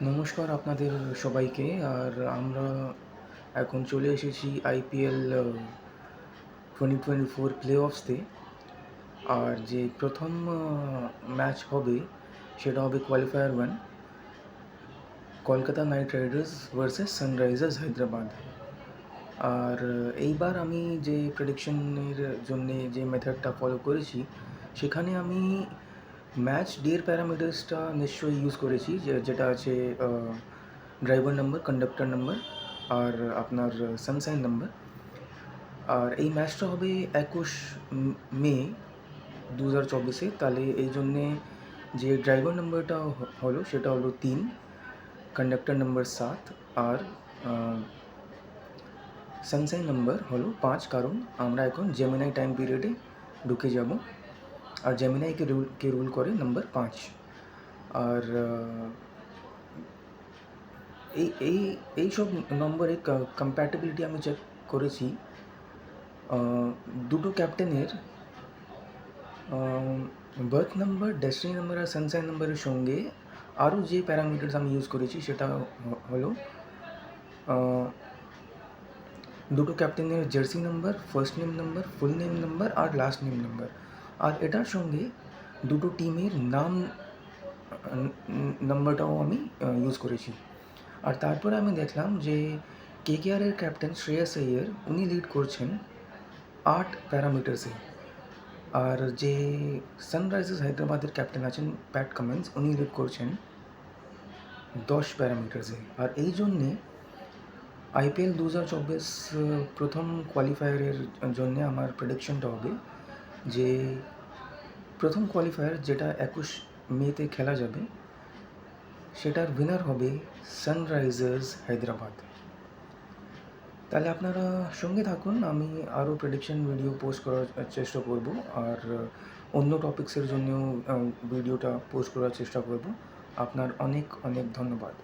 নমস্কার আপনাদের সবাইকে। আর আমরা এখন চলে এসেছি আইপিএল 2024 প্লে অফসতে। আর যে প্রথম ম্যাচ হবে সেটা হবে qualifier one, Kolkata knight riders versus sunrisers Hyderabad. আর এইবার আমি যে প্রেডিকশনের জন্যে যে মেথডটা ফলো করেছি, সেখানে আমি ম্যাচ ডের প্যারামিটার্সটা নিশ্চয়ই ইউজ করেছি, যেটা আছে ড্রাইভার নাম্বার, কন্ডাক্টর নাম্বার আর আপনার সানসাইন নাম্বার। আর এই ম্যাচটা হবে 21 মে 2024-এ। তাহলে এই জন্যে যে ড্রাইভার নাম্বারটা হলো সেটা হলো 3, কন্ডাক্টর নাম্বার 7 আর সানসাইন নাম্বার হলো 5, কারণ আমরা এখন জেমিনাই টাইম পিরিয়ডে ঢুকে যাব। আর জেমিনাইকে রুল করে নাম্বার 5। আর এই এই এইসব নম্বরের কম্প্যাটিবিলিটি আমি চেক করেছি। দুটো ক্যাপ্টেনের বার্থ নাম্বার, ডেস্টিনি নাম্বার আর সানসাইন নাম্বারের সঙ্গে আরও যে প্যারামিটার্স আমি ইউজ করেছি সেটা হলো দুটো ক্যাপ্টেনের jersey number, first name number, full name number আর লাস্ট নেম নাম্বার। আর এটার সঙ্গে দুটো টিমের নাম নাম্বারটাও আমি ইউজ করেছি। আর তারপরে আমি দেখলাম যে কেকেআরের ক্যাপ্টেন শ্রেয়াস আইয়ার উনি লিড করছেন 8 প্যারামিটার্সে। আর যে সানরাইজার্স হায়দ্রাবাদের ক্যাপ্টেন আছেন প্যাট কামিন্স, উনি লিড করছেন 10 প্যারামিটার্সে। আর এই জন্যে আইপিএল 2024 প্রথম কোয়ালিফায়ারের জন্যে আমার প্রেডিকশনটা হবে যে প্রথম কোয়ালিফায়ার যেটা 21 মেতে খেলা যাবে, সেটার উইনার হবে সানরাইজার্স হায়দ্রাবাদ। তাহলে আপনারা সঙ্গে থাকুন, আমি আরও প্রেডিকশন ভিডিও পোস্ট করার চেষ্টা করব। আর অন্য টপিক্সের জন্যও ভিডিওটা পোস্ট করার চেষ্টা করব। আপনার অনেক অনেক ধন্যবাদ।